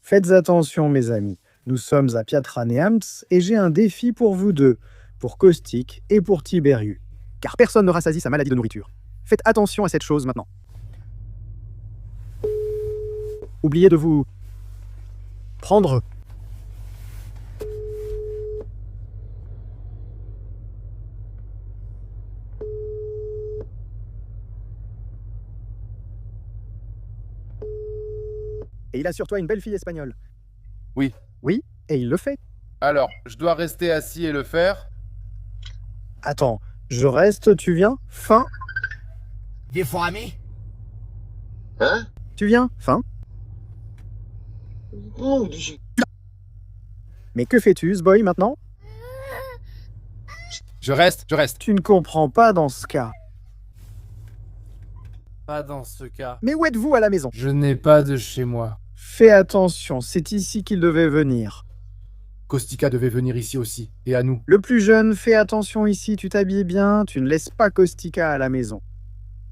Faites attention, mes amis. Nous sommes à Piatra Neamts et j'ai un défi pour vous deux, pour Caustic et pour Tiberiu. Car personne ne rassasie sa maladie de nourriture. Faites attention à cette chose maintenant. Oubliez de vous prendre. Et il a sur toi une belle fille espagnole. Oui. Oui, et il le fait. Alors, je dois rester assis et le faire? Attends, je reste, tu viens? Fin. Des fourmis? Hein? Tu viens? Fin. Oh, Mais que fais-tu, ce boy, maintenant? Je reste. Tu ne comprends pas dans ce cas. Pas dans ce cas. Mais où êtes-vous à la maison? Je n'ai pas de chez moi. Fais attention, c'est ici qu'il devait venir. Caustica devait venir ici aussi, et à nous. Le plus jeune, fais attention ici, tu t'habilles bien, tu ne laisses pas Caustica à la maison.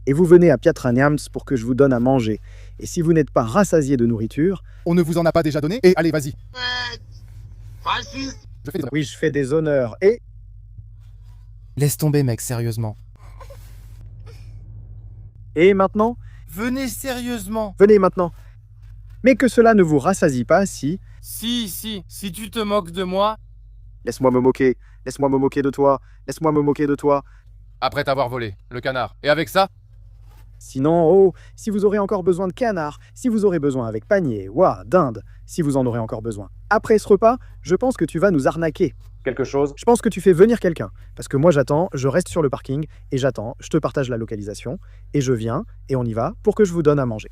Et vous venez à Piatra Neamts pour que je vous donne à manger. Et si vous n'êtes pas rassasié de nourriture... On ne vous en a pas déjà donné? Et allez, vas-y. Francis! Je fais des... Oui, je fais des honneurs. Et... Laisse tomber, mec, sérieusement. Et maintenant? Venez sérieusement. Venez maintenant. Mais que cela ne vous rassasie pas si... Si tu te moques de moi... Laisse-moi me moquer de toi, laisse-moi me moquer de toi. Après t'avoir volé, le canard. Et avec ça? Sinon, oh, si vous aurez encore besoin de canard, si vous aurez besoin avec panier, ouah, dinde, si vous en aurez encore besoin. Après ce repas, je pense que tu vas nous arnaquer. Quelque chose? Je pense que tu fais venir quelqu'un. Parce que moi j'attends, je reste sur le parking, et j'attends, je te partage la localisation, et je viens, et on y va, pour que je vous donne à manger.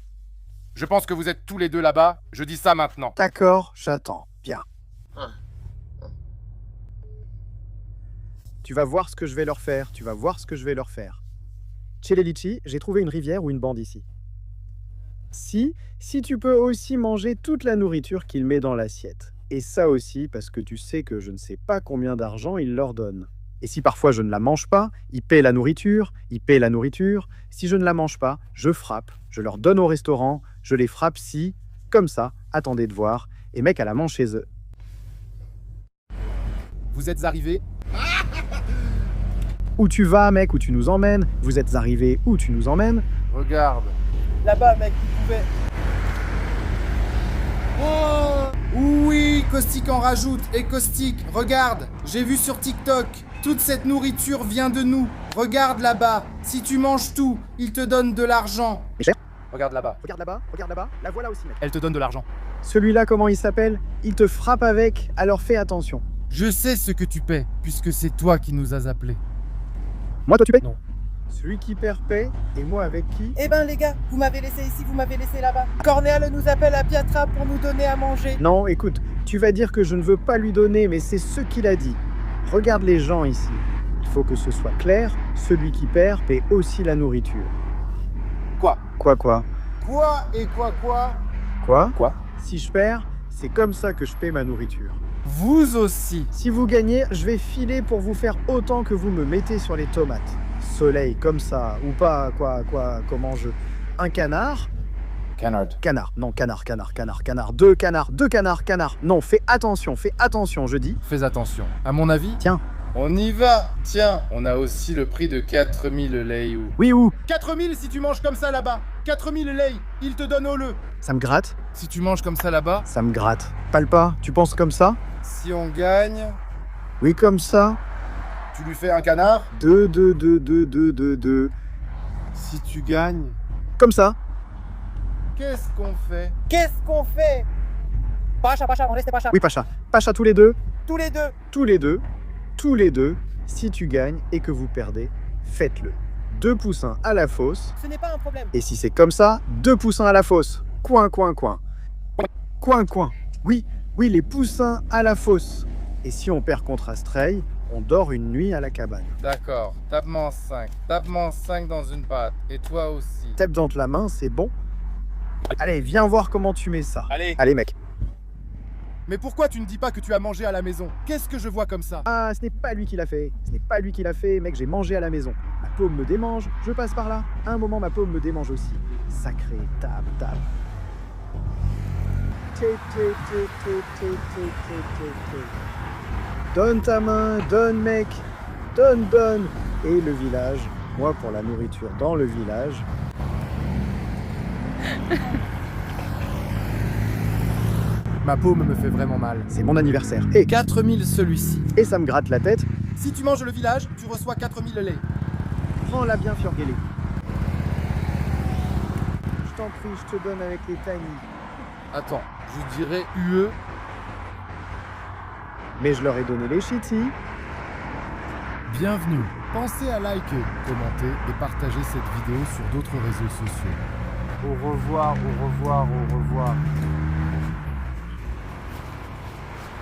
Je pense que vous êtes tous les deux là-bas. Je dis ça maintenant. D'accord, j'attends. Bien. Tu vas voir ce que je vais leur faire, tu vas voir ce que je vais leur faire. Chelelici, j'ai trouvé une rivière ou une bande ici. Si tu peux aussi manger toute la nourriture qu'il met dans l'assiette. Et ça aussi parce que tu sais que je ne sais pas combien d'argent il leur donne. Et si parfois je ne la mange pas, ils paient la nourriture, ils paient la nourriture. Si je ne la mange pas, je frappe, je leur donne au restaurant, je les frappe si, comme ça, attendez de voir, et mec à la mange chez eux. Vous êtes arrivés? Où tu vas, mec, où tu nous emmènes? Vous êtes arrivés où tu nous emmènes? Regarde. Là-bas, mec, tu pouvais. Oh oui, Caustic en rajoute. Et Caustic, regarde, j'ai vu sur TikTok. Toute cette nourriture vient de nous. Regarde là-bas. Si tu manges tout, il te donne de l'argent. Mais cher. Regarde là-bas. Regarde là-bas, la voilà aussi, mec. Elle te donne de l'argent. Celui-là, comment il s'appelle? Il te frappe avec, alors fais attention. Je sais ce que tu paies, puisque c'est toi qui nous as appelés. Moi, toi, tu payes? Non. Celui qui perd paie, et moi avec qui? Eh ben les gars, vous m'avez laissé ici, vous m'avez laissé là-bas. Cornéal nous appelle à Piatra pour nous donner à manger. Non, écoute, tu vas dire que je ne veux pas lui donner, mais c'est ce qu'il a dit. Regarde les gens ici. Il faut que ce soit clair, celui qui perd paie aussi la nourriture. Quoi? Quoi? Quoi et quoi? Quoi? Quoi? Si je perds, c'est comme ça que je paie ma nourriture. Vous aussi. Si vous gagnez, je vais filer pour vous faire autant que vous me mettez sur les tomates. Soleil comme ça, ou pas, comment je... Un canard? Canard, non, canard. Deux canards. Non, fais attention, je dis. Fais attention. À mon avis... Tiens. On y va. Tiens, on a aussi le prix de 4000 lei ou... Oui, ou? 4000 si tu manges comme ça là-bas. 4000 lei, il te donne au le. Ça me gratte? Si tu manges comme ça là-bas... Ça me gratte. Palpa, tu penses comme ça? Si on gagne... Oui, comme ça. Tu lui fais un canard? Deux. Si tu gagnes... Comme ça. Qu'est-ce qu'on fait? Pacha, on reste Pacha. Oui, Pacha. Pacha tous les deux. Tous les deux. Si tu gagnes et que vous perdez, faites-le. 2 poussins à la fosse. Ce n'est pas un problème. Et si c'est comme ça, 2 poussins à la fosse. Coin. Oui, les poussins à la fosse. Et si on perd contre Astray, on dort une nuit à la cabane. D'accord, tape-moi 5. Tape-moi 5 dans une patte. Et toi aussi. Tape dans la main, c'est bon. Allez, viens voir comment tu mets ça. Allez, mec. Mais pourquoi tu ne dis pas que tu as mangé à la maison? Qu'est-ce que je vois comme ça? Ah, ce n'est pas lui qui l'a fait. Mec, j'ai mangé à la maison. Ma paume me démange, je passe par là. À un moment, ma paume me démange aussi. Sacré, tape. Donne ta main, donne mec, donne. Et le village, moi pour la nourriture dans le village. Ma paume me fait vraiment mal. C'est mon anniversaire. Et 4000 celui-ci. ça me gratte la tête. Si tu manges le village, tu reçois 4000 laits. Prends-la bien, Fiorgele. Je t'en prie, je te donne avec les tiny. Attends, je dirais UE. Mais je leur ai donné les shitty. Bienvenue. Pensez à liker, commenter et partager cette vidéo sur d'autres réseaux sociaux. Au revoir, au revoir, au revoir.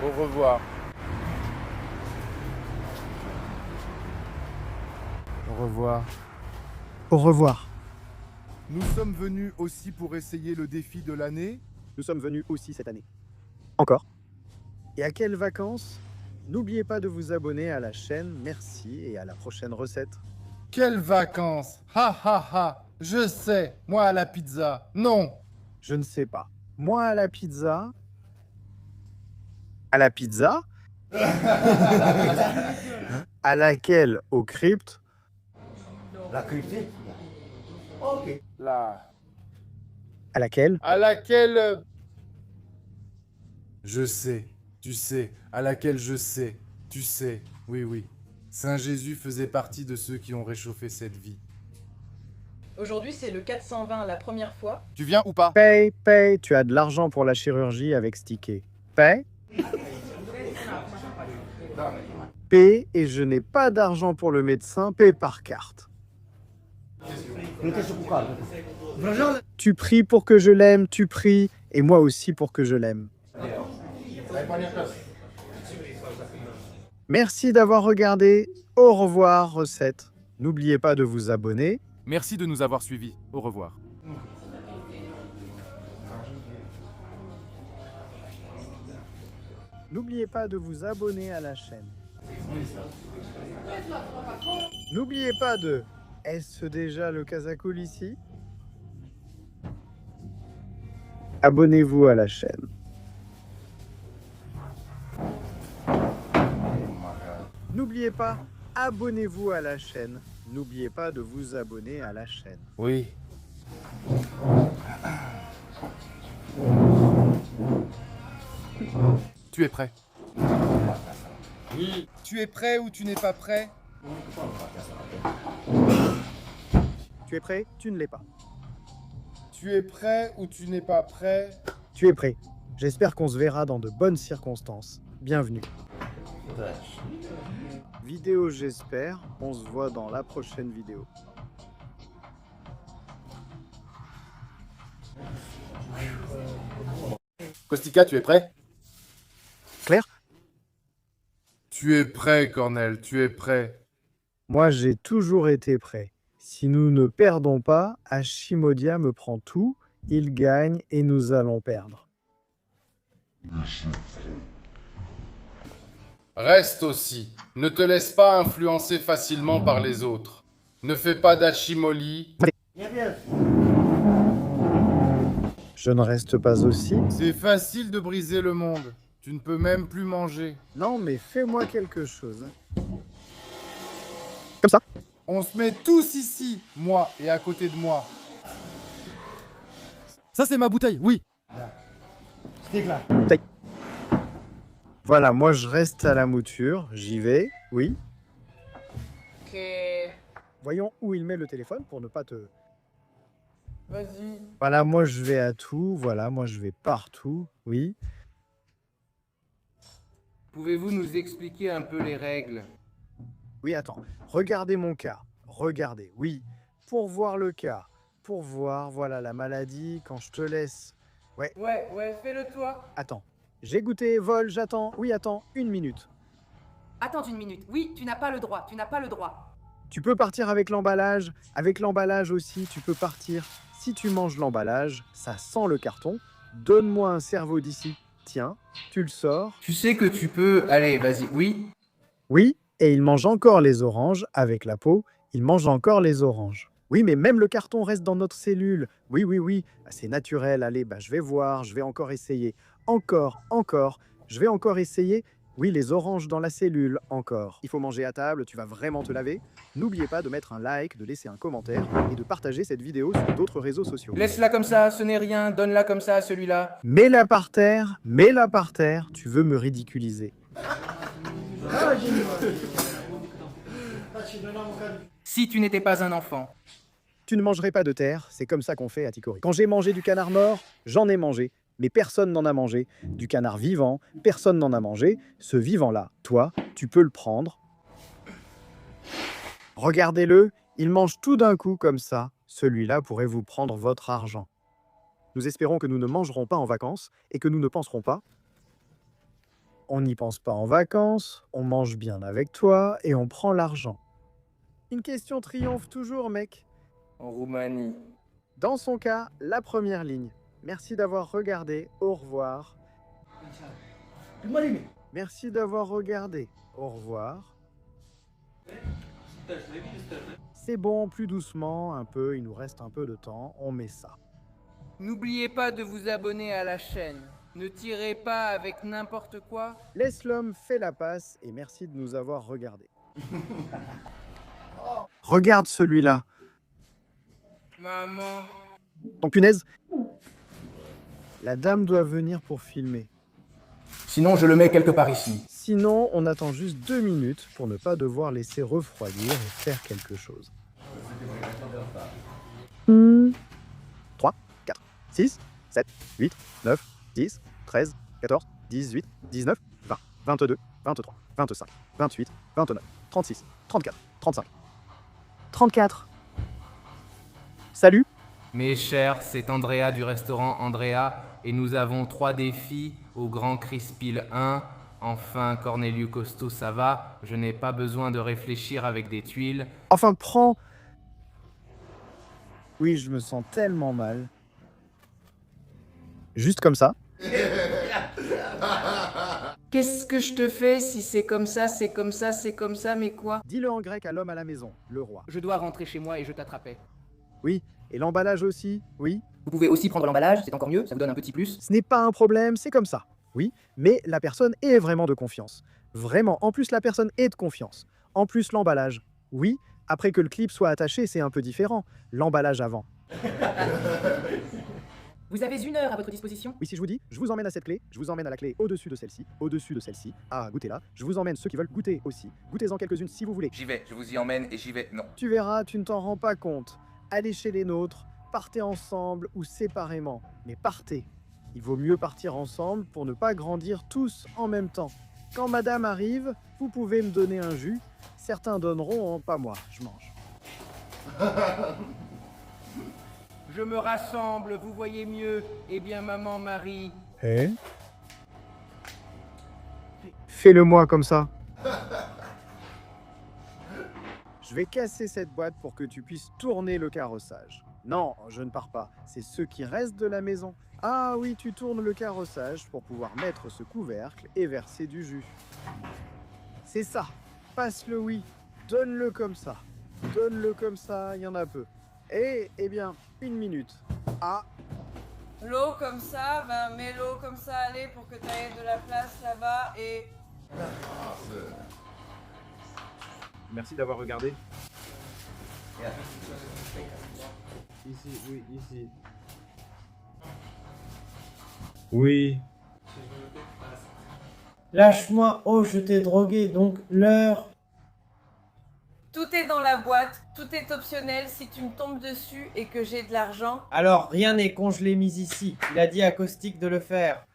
Au revoir. Au revoir. Au revoir. Nous sommes venus aussi pour essayer le défi de l'année. Nous sommes venus aussi cette année. Encore. Et à quelles vacances? N'oubliez pas de vous abonner à la chaîne. Merci et à la prochaine recette. Quelles vacances! Ha ha ha! Je sais, moi à la pizza. Non! Je ne sais pas. Moi à la pizza. À la pizza? À laquelle? Au crypte? La critique. Ok. Là. À laquelle? À laquelle. Je sais, tu sais, à laquelle je sais, tu sais, oui. Saint Jésus faisait partie de ceux qui ont réchauffé cette vie. Aujourd'hui, c'est le 420, la première fois. Tu viens ou pas? Paye. Tu as de l'argent pour la chirurgie avec Stické. Paye. Paye et je n'ai pas d'argent pour le médecin. Paye par carte. Tu pries pour que je l'aime, tu pries, et moi aussi pour que je l'aime. Merci d'avoir regardé. Au revoir, recette. N'oubliez pas de vous abonner. Merci de nous avoir suivis. Au revoir. N'oubliez pas de vous abonner à la chaîne. N'oubliez pas de... Est-ce déjà le Casacool ici? Abonnez-vous à la chaîne. N'oubliez pas, abonnez-vous à la chaîne. N'oubliez pas de vous abonner à la chaîne. Oui. Tu es prêt? Oui. Tu es prêt ou tu n'es pas prêt? Tu es prêt? Tu ne l'es pas. Tu es prêt ou tu n'es pas prêt? Tu es prêt. J'espère qu'on se verra dans de bonnes circonstances. Bienvenue. Vidéo, j'espère. On se voit dans la prochaine vidéo. Kostika, tu es prêt? Claire? Tu es prêt, Cornel, tu es prêt. Moi, j'ai toujours été prêt. Si nous ne perdons pas, Hashimodia me prend tout, il gagne et nous allons perdre. Reste aussi. Ne te laisse pas influencer facilement par les autres. Ne fais pas d'Hashimoli. Je ne reste pas aussi. C'est facile de briser le monde. Tu ne peux même plus manger. Non, mais fais-moi quelque chose. Comme ça. On se met tous ici, moi et à côté de moi. Ça, c'est ma bouteille, oui. Voilà, moi je reste à la mouture. J'y vais, oui. Ok. Voyons où il met le téléphone pour ne pas te... Vas-y. Voilà, moi je vais à tout. Voilà, moi je vais partout, oui. Pouvez-vous nous expliquer un peu les règles? Oui, attends. Regardez mon cas. Regardez, oui. Pour voir le cas. Pour voir, voilà, la maladie. Quand je te laisse... Ouais, fais-le toi. Attends. J'ai goûté, vol, j'attends. Oui, attends, 1 minute. Attends une minute. Oui, tu n'as pas le droit. Tu n'as pas le droit. Tu peux partir avec l'emballage. Avec l'emballage aussi, tu peux partir. Si tu manges l'emballage, ça sent le carton. Donne-moi un cerveau d'ici. Tiens, tu le sors. Tu sais que tu peux... Allez, vas-y, oui. Oui, et il mange encore les oranges avec la peau. Il mange encore les oranges. Oui, mais même le carton reste dans notre cellule. Oui, oui, oui, ah, c'est naturel. Allez, bah, je vais voir, je vais encore essayer. Encore, je vais encore essayer. Oui, les oranges dans la cellule, encore. Il faut manger à table, tu vas vraiment te laver. N'oubliez pas de mettre un like, de laisser un commentaire et de partager cette vidéo sur d'autres réseaux sociaux. Laisse-la comme ça, ce n'est rien, donne-la comme ça à celui-là. Mets-la par terre, tu veux me ridiculiser. Si tu n'étais pas un enfant. Tu ne mangerais pas de terre, c'est comme ça qu'on fait à Tikori. Quand j'ai mangé du canard mort, j'en ai mangé, mais personne n'en a mangé. Du canard vivant, personne n'en a mangé. Ce vivant-là, toi, tu peux le prendre. Regardez-le, il mange tout d'un coup comme ça. Celui-là pourrait vous prendre votre argent. Nous espérons que nous ne mangerons pas en vacances et que nous ne penserons pas. On n'y pense pas en vacances, on mange bien avec toi et on prend l'argent. Une question triomphe toujours, mec. En Roumanie. Dans son cas, la première ligne. Merci d'avoir regardé, au revoir. Merci d'avoir regardé, au revoir. C'est bon, plus doucement, un peu, il nous reste un peu de temps, on met ça. N'oubliez pas de vous abonner à la chaîne. Ne tirez pas avec n'importe quoi. Laisse l'homme fait la passe et merci de nous avoir regardé. Regarde celui-là. Maman. Donc punaise, la dame doit venir pour filmer. Sinon, je le mets quelque part ici. Sinon, on attend juste 2 minutes pour ne pas devoir laisser refroidir et faire quelque chose. 3, 4, 6, 7, 8, 9, 10, 13, 14, 18, 19, 20, 22, 23, 25, 28, 29, 36, 34, 35, 34. Salut! Mes chers, c'est Andrea du restaurant Andrea et nous avons 3 défis au Grand Crispil 1. Enfin, Corneliu Costo, ça va. Je n'ai pas besoin de réfléchir avec des tuiles. Enfin, prends... Oui, je me sens tellement mal. Juste comme ça. Qu'est-ce que je te fais si c'est comme ça, c'est comme ça, c'est comme ça, mais quoi? Dis-le en grec à l'homme à la maison, le roi. Je dois rentrer chez moi et je t'attrapais. Oui, et l'emballage aussi, oui. Vous pouvez aussi prendre l'emballage, c'est encore mieux, ça vous donne un petit plus. Ce n'est pas un problème, c'est comme ça. Oui, mais la personne est vraiment de confiance. Vraiment, en plus la personne est de confiance. En plus l'emballage. Oui, après que le clip soit attaché, c'est un peu différent. L'emballage avant. Vous avez 1 heure à votre disposition. Oui, si je vous dis, je vous emmène à cette clé, je vous emmène à la clé au-dessus de celle-ci. Ah, goûtez-la. Je vous emmène ceux qui veulent goûter aussi. Goûtez-en quelques-unes si vous voulez. J'y vais, je vous y emmène et j'y vais. Non. Tu verras, tu ne t'en rends pas compte. Allez chez les nôtres, partez ensemble ou séparément. Mais partez. Il vaut mieux partir ensemble pour ne pas grandir tous en même temps. Quand madame arrive, vous pouvez me donner un jus. Certains donneront, hein, pas moi, je mange. Je me rassemble, vous voyez mieux. Eh bien, maman Marie. Eh? Fais-le-moi comme ça. Je vais casser cette boîte pour que tu puisses tourner le carrossage. Non, je ne pars pas. C'est ceux qui restent de la maison. Ah oui, tu tournes le carrossage pour pouvoir mettre ce couvercle et verser du jus. C'est ça. Passe-le oui. Donne-le comme ça. Donne-le comme ça, il y en a peu. Eh bien, 1 minute. Ah, L'eau comme ça, ben mets l'eau comme ça, allez, pour que tu aies de la place là-bas et... Merci d'avoir regardé. Ici, oui, ici. Oui. Lâche-moi, oh, je t'ai drogué, donc l'heure. Tout est dans la boîte, tout est optionnel si tu me tombes dessus et que j'ai de l'argent. Alors, rien n'est congelé mis ici. Il a dit à Caustic de le faire.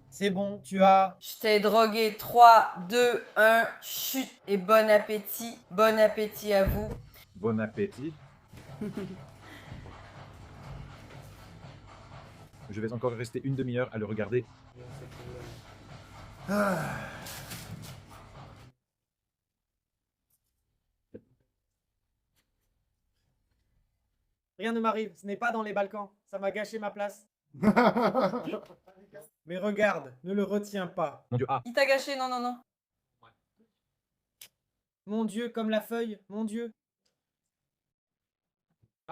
C'est bon, tu as... Je t'ai drogué 3, 2, 1, chut et bon appétit. Bon appétit à vous. Bon appétit. Je vais encore rester 1 demi-heure à le regarder. Rien ne m'arrive, ce n'est pas dans les Balkans. Ça m'a gâché ma place. Mais regarde, ne le retiens pas. Mon Dieu, ah. Il t'a gâché, non, non, non. Mon Dieu, comme la feuille, mon Dieu.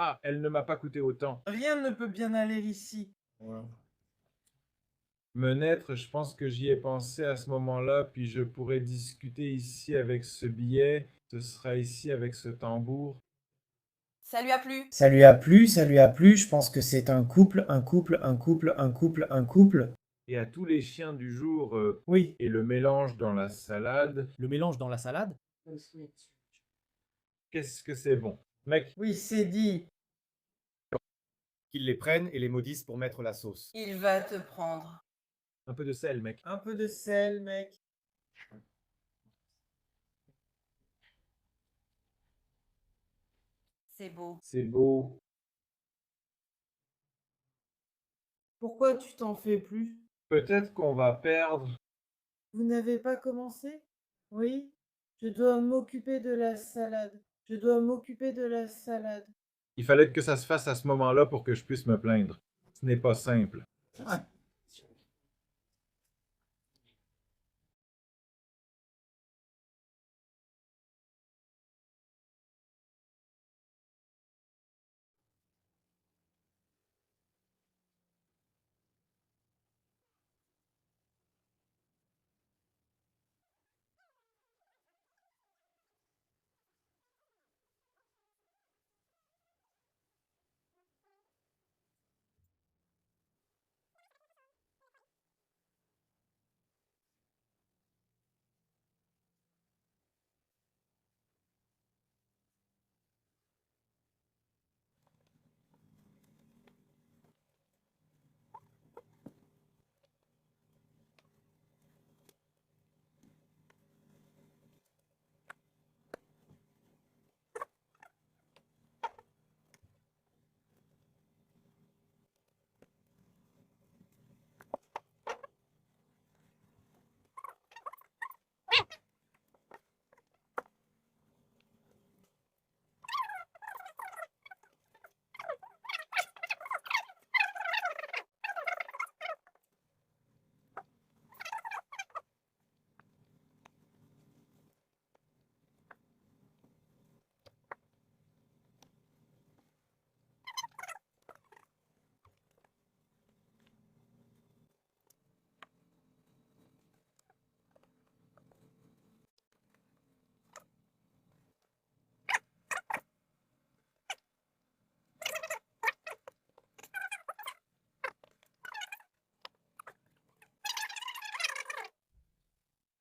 Ah, elle ne m'a pas coûté autant. Rien ne peut bien aller ici. Me naître, je pense que j'y ai pensé à ce moment-là, puis je pourrais discuter ici avec ce billet, ce sera ici avec ce tambour. Ça lui a plu. Ça lui a plu, ça lui a plu. Je pense que c'est un couple, un couple, un couple, un couple, un couple. Et à tous les chiens du jour, Oui. et le mélange dans la salade. Le mélange dans la salade? Qu'est-ce que c'est bon. Mec, Oui, c'est dit. Qu'ils les prennent et les maudissent pour mettre la sauce. Il va te prendre. un peu de sel, mec. Un peu de sel, mec. C'est beau. C'est beau. Pourquoi tu t'en fais plus? Peut-être qu'on va perdre. Vous n'avez pas commencé? Oui. Je dois m'occuper de la salade. Je dois m'occuper de la salade. Il fallait que ça se fasse à ce moment-là pour que je puisse me plaindre. Ce n'est pas simple.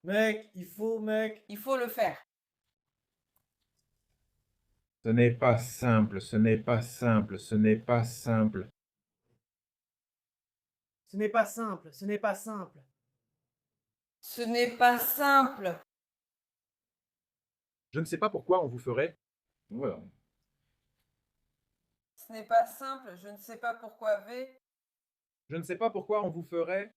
Mec, mec. Il faut le faire. Ce n'est pas simple, ce n'est pas simple, ce n'est pas simple. Ce n'est pas simple, ce n'est pas simple. Ce n'est pas simple. Je ne sais pas pourquoi on vous ferait. Voilà. Ce n'est pas simple. Je ne sais pas pourquoi V. Je ne sais pas pourquoi on vous ferait.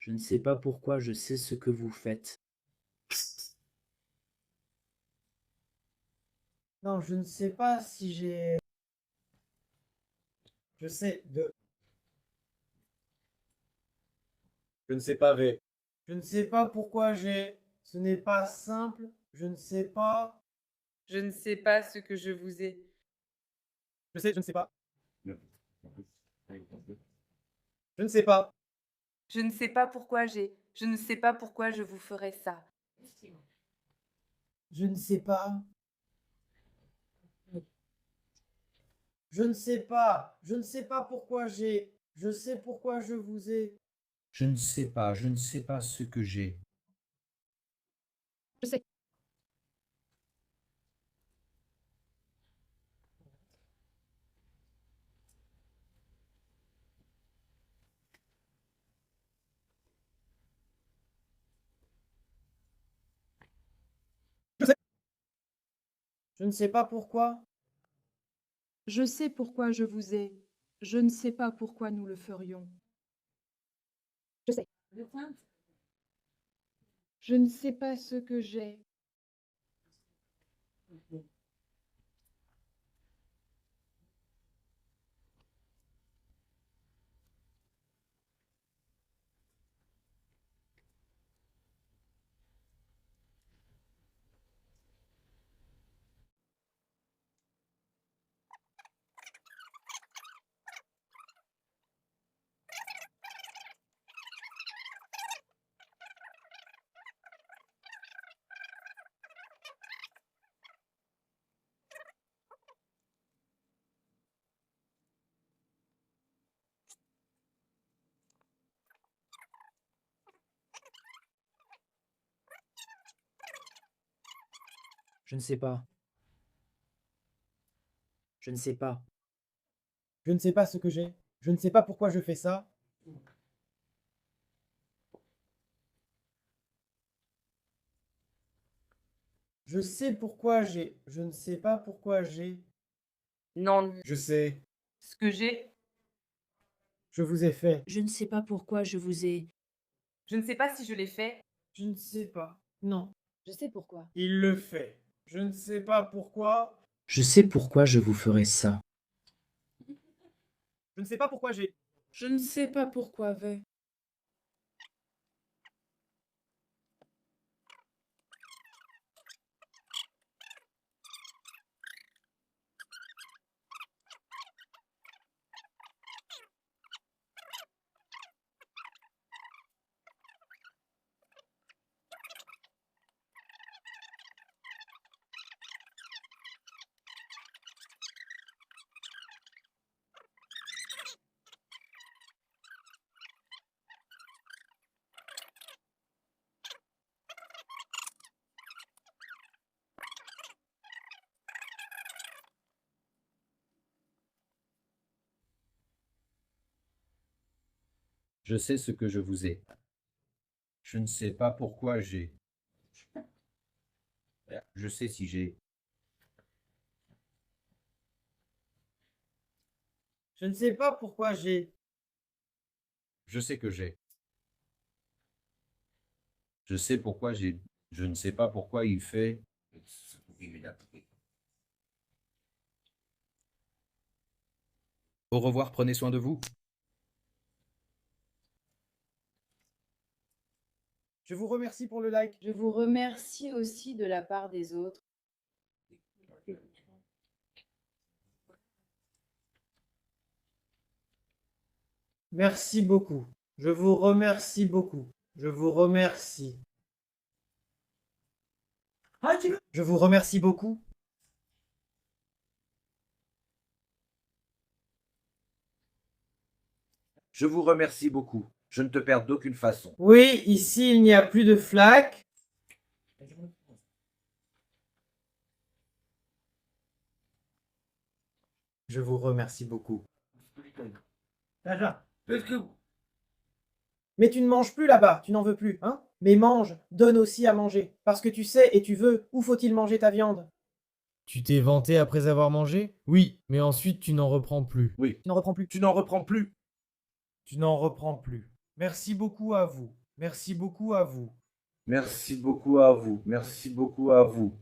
Je ne sais pas pourquoi je sais ce que vous faites. Non, je ne sais pas si j'ai... Je sais de... Je ne sais pas, V. Je ne sais pas pourquoi j'ai... Ce n'est pas simple. Je ne sais pas... Je ne sais pas ce que je vous ai. Je sais, je ne sais pas. Je ne sais pas. Je ne sais pas pourquoi j'ai. Je ne sais pas pourquoi je vous ferai ça. Je ne sais pas. Je ne sais pas. Je ne sais pas pourquoi j'ai. Je sais pourquoi je vous ai. Je ne sais pas ce que j'ai. Je sais. Je ne sais pas pourquoi. Je sais pourquoi je vous ai. Je ne sais pas pourquoi nous le ferions. Je sais. Je ne sais pas ce que j'ai. Je ne sais pas. Je ne sais pas. Je ne sais pas ce que j'ai. Je ne sais pas pourquoi je fais ça. Je sais pourquoi j'ai. Je ne sais pas pourquoi j'ai. Non, Je sais. ce que j'ai. Je vous ai fait. Je ne sais pas pourquoi je vous ai... Je ne sais pas si je l'ai fait. Je ne sais pas. Non. Je sais pourquoi. Il le fait. Je ne sais pas pourquoi. Je sais pourquoi je vous ferai ça. Je ne sais pas pourquoi j'ai. Je ne sais pas pourquoi vais. Je sais ce que je vous ai. Je ne sais pas pourquoi j'ai. Je sais si j'ai. Je ne sais pas pourquoi j'ai. Je sais que j'ai. Je sais pourquoi j'ai. Je ne sais pas pourquoi il fait. Au revoir, prenez soin de vous. Je vous remercie pour le like. Je vous remercie aussi de la part des autres. Merci beaucoup. Je vous remercie beaucoup. Je vous remercie. Je vous remercie beaucoup. Je vous remercie beaucoup. Je ne te perds d'aucune façon. Oui, ici il n'y a plus de flaques. Je vous remercie beaucoup. Mais tu ne manges plus là-bas, tu n'en veux plus, hein? Mais mange, donne aussi à manger. Parce que tu sais et tu veux, où faut-il manger ta viande? Tu t'es vanté après avoir mangé? Oui, mais ensuite tu n'en reprends plus. Oui. Tu n'en reprends plus. Tu n'en reprends plus. Tu n'en reprends plus. Merci beaucoup à vous. Merci beaucoup à vous. Merci beaucoup à vous. Merci beaucoup à vous.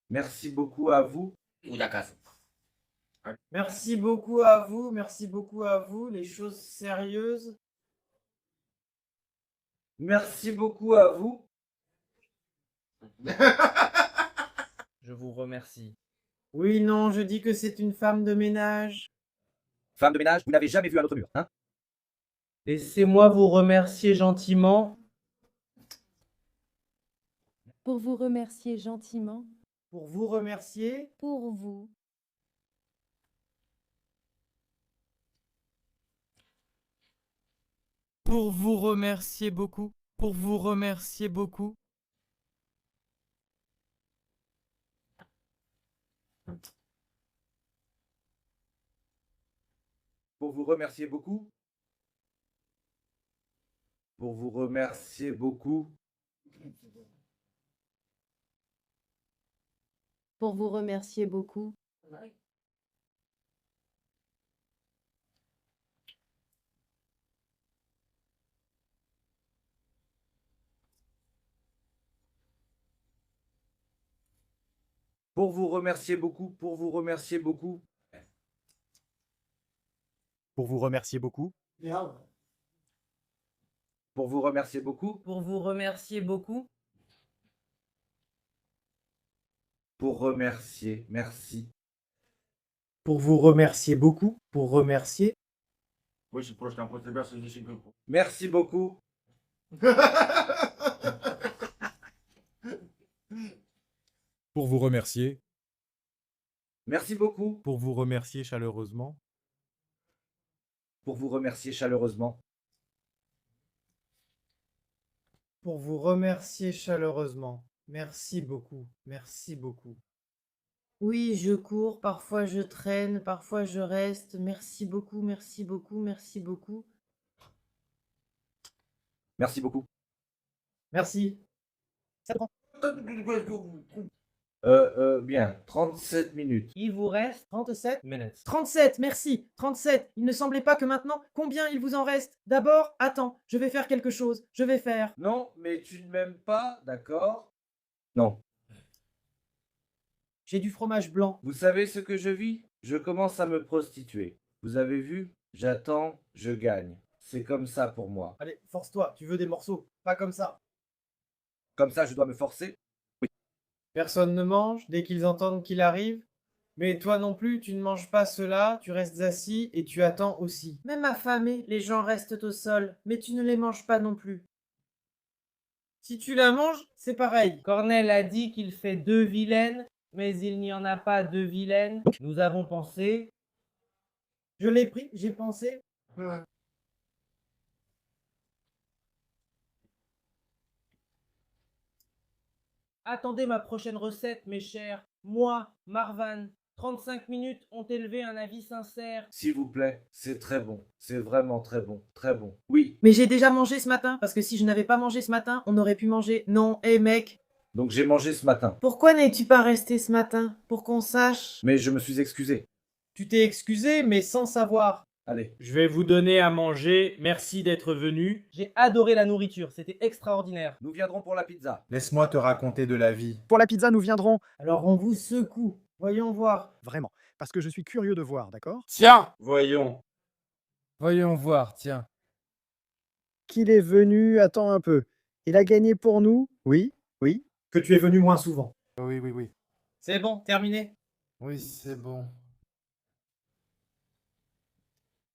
Merci beaucoup à vous. Merci beaucoup à vous. Merci beaucoup à vous. Les choses sérieuses. Merci beaucoup à vous. Je vous remercie. Oui, non, je dis que c'est une femme de ménage. Femme de ménage, vous n'avez jamais vu un autre mur, hein? Laissez-moi vous remercier gentiment. Pour vous remercier gentiment. Pour vous remercier. Pour vous. Pour vous remercier beaucoup. Pour vous remercier beaucoup. Pour vous remercier beaucoup. Pour vous remercier beaucoup. Pour vous remercier beaucoup. Pour vous remercier beaucoup, pour vous remercier beaucoup. Pour vous remercier beaucoup. Pour vous remercier beaucoup. Pour vous remercier beaucoup. Pour remercier, merci. Pour vous remercier beaucoup. Pour remercier. Merci beaucoup. Pour vous remercier. Merci beaucoup. Pour vous remercier chaleureusement. Pour vous remercier chaleureusement. Pour vous remercier chaleureusement. Merci beaucoup. Merci beaucoup. Oui, je cours, parfois je traîne, parfois je reste. Merci beaucoup, merci beaucoup, merci beaucoup. Merci beaucoup. Merci. Bien, 37 minutes. Il vous reste 37 minutes. 37, merci. 37. Il ne semblait pas que maintenant, combien il vous en reste? D'abord, attends, je vais faire quelque chose. Je vais faire. Non, mais tu ne m'aimes pas, d'accord? Non. J'ai du fromage blanc. Vous savez ce que je vis? Je commence à me prostituer. Vous avez vu? J'attends, je gagne. C'est comme ça pour moi. Allez, force-toi, tu veux des morceaux. Pas comme ça. Comme ça, je dois me forcer? Oui. Personne ne mange dès qu'ils entendent qu'il arrive. Mais toi non plus, tu ne manges pas cela, tu restes assis et tu attends aussi. Même affamés, les gens restent au sol, mais tu ne les manges pas non plus. Si tu la manges, c'est pareil. Cornel a dit qu'il fait 2 vilaines, mais il n'y en a pas 2 vilaines. Nous avons pensé. Je l'ai pris, j'ai pensé. Attendez ma prochaine recette, mes chers. Moi, Marvan, 35 minutes ont élevé un avis sincère. S'il vous plaît, c'est très bon. C'est vraiment très bon. Très bon. Oui. Mais j'ai déjà mangé ce matin, parce que si je n'avais pas mangé ce matin, on aurait pu manger. Non, hé mec. Donc j'ai mangé ce matin. Pourquoi n'es-tu pas resté ce matin? Pour qu'on sache. Mais je me suis excusé. Tu t'es excusé, mais sans savoir. Allez. Je vais vous donner à manger. Merci d'être venu. J'ai adoré la nourriture, c'était extraordinaire. Nous viendrons pour la pizza. Laisse-moi te raconter de la vie. Pour la pizza, nous viendrons. Alors on vous secoue. Voyons voir. Vraiment. Parce que je suis curieux de voir, d'accord? Tiens, voyons. Voyons voir, tiens. Qu'il est venu, attends un peu. Il a gagné pour nous? Oui, oui. Que tu es venu moins souvent. Oui, oui, oui. C'est bon, terminé. Oui, c'est bon.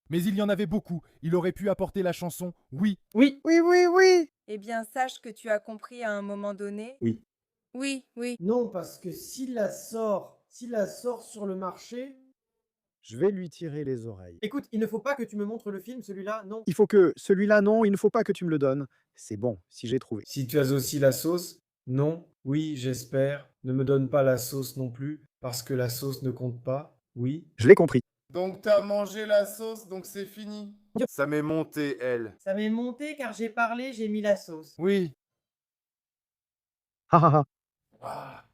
Mais il y en avait beaucoup. Il aurait pu apporter la chanson. Oui. Oui. Oui, oui, oui. Eh bien, sache que tu as compris à un moment donné. Oui. Oui, oui. Non, parce que s'il la sort sur le marché... Je vais lui tirer les oreilles. Écoute, il ne faut pas que tu me montres le film, celui-là, non. Il faut que... Celui-là, non, il ne faut pas que tu me le donnes. C'est bon, si j'ai trouvé. Si tu as aussi la sauce, non. Oui, j'espère. Ne me donne pas la sauce non plus, parce que la sauce ne compte pas. Oui. Je l'ai compris. Donc t'as mangé la sauce, donc c'est fini. Ça m'est monté, elle. Ça m'est monté car j'ai parlé, j'ai mis la sauce. Oui. Ha ha ha. Ah.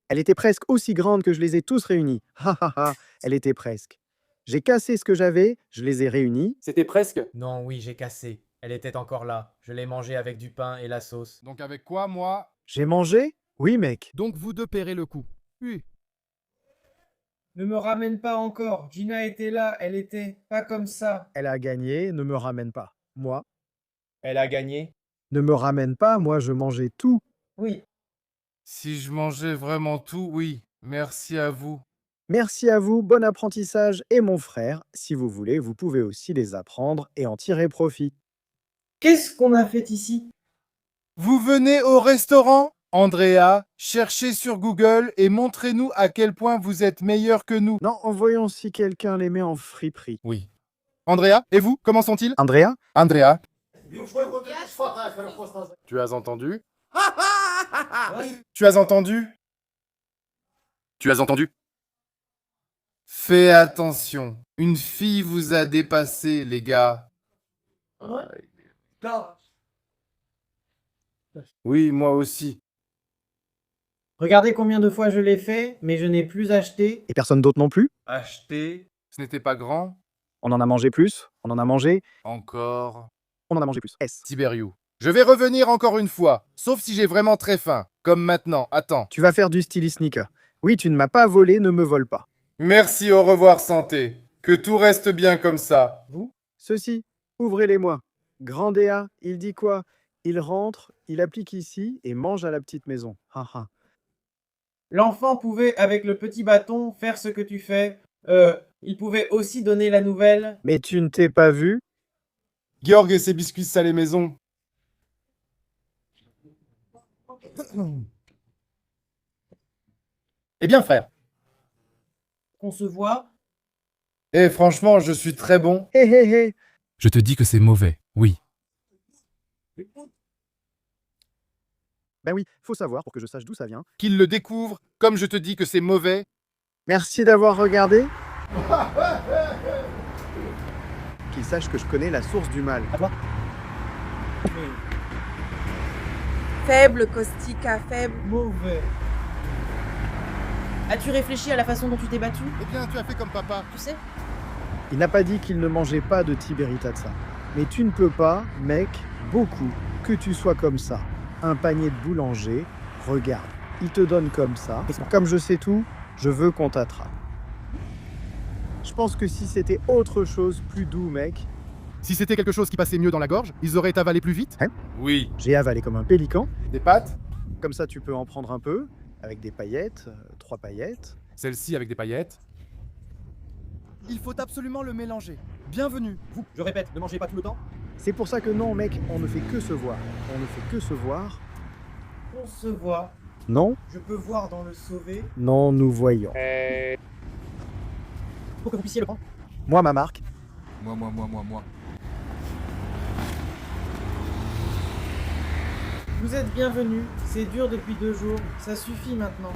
Elle était presque aussi grande que je les ai tous réunis. Ha ha ha. Elle était presque. J'ai cassé ce que j'avais, je les ai réunis. C'était presque. Non, oui, j'ai cassé. Elle était encore là. Je l'ai mangée avec du pain et la sauce. Donc avec quoi, moi? J'ai mangé? Oui, mec. Donc vous deux paierez le coup. Oui. Ne me ramène pas encore. Gina était là, elle était pas comme ça. Elle a gagné, ne me ramène pas. Moi? Elle a gagné. Ne me ramène pas, moi je mangeais tout. Oui. Si je mangeais vraiment tout, oui. Merci à vous. Merci à vous, bon apprentissage, et mon frère, si vous voulez, vous pouvez aussi les apprendre et en tirer profit. Qu'est-ce qu'on a fait ici? Vous venez au restaurant? Andrea, cherchez sur Google et montrez-nous à quel point vous êtes meilleur que nous. Non, voyons si quelqu'un les met en friperie. Oui. Andrea, et vous, comment sont-ils? Andrea? Andrea. Tu as entendu? Tu as entendu? Tu as entendu? Fais attention. Une fille vous a dépassé, les gars. Oui, moi aussi. Regardez combien de fois je l'ai fait, mais je n'ai plus acheté. Et personne d'autre non plus? Acheter? Ce n'était pas grand? On en a mangé plus, on en a mangé, Encore? on en a mangé plus. S. Tiberiu. Je vais revenir encore une fois, sauf si j'ai vraiment très faim. Comme maintenant, attends. Tu vas faire du style sneaker. Oui, tu ne m'as pas volé, ne me vole pas. Merci, au revoir, santé. Que tout reste bien comme ça. Vous? Ceci, ouvrez-les-moi. Grandéa, il dit quoi? Il rentre, il applique ici et mange à la petite maison. Haha. L'enfant pouvait, avec le petit bâton, faire ce que tu fais. Il pouvait aussi donner la nouvelle. Mais tu ne t'es pas vu? Georg et ses biscuits salés maison. Eh bien, frère. On se voit. Eh, franchement, je suis très bon. Hé hé hé. Je te dis que c'est mauvais, oui. Ben oui, faut savoir pour que je sache d'où ça vient. Qu'il le découvre, comme je te dis que c'est mauvais. Merci d'avoir regardé. Qu'il sache que je connais la source du mal. À toi. Faible, Kostika, faible. Mauvais. As-tu réfléchi à la façon dont tu t'es battu? Eh bien, tu as fait comme papa. Tu sais? Il n'a pas dit qu'il ne mangeait pas de Tiberitatsa. Mais tu ne peux pas, mec, beaucoup, que tu sois comme ça. Un panier de boulanger, regarde, il te donne comme ça. Comme je sais tout, je veux qu'on t'attrape. Je pense que si c'était autre chose, plus doux, mec. Si c'était quelque chose qui passait mieux dans la gorge, ils auraient avalé plus vite? Hein? Oui. J'ai avalé comme un pélican. Des pâtes? Comme ça, tu peux en prendre un peu, avec des paillettes, 3 paillettes. Celle-ci avec des paillettes. Il faut absolument le mélanger. Bienvenue. Vous, je répète, ne mangez pas tout le temps. C'est pour ça que non, mec, on ne fait que se voir. On ne fait que se voir. On se voit. Non, Je peux voir dans le sauvé. non, nous voyons. Pour que vous puissiez le prendre. Moi, ma marque. Moi. Vous êtes bienvenus. C'est dur depuis 2 jours. Ça suffit maintenant.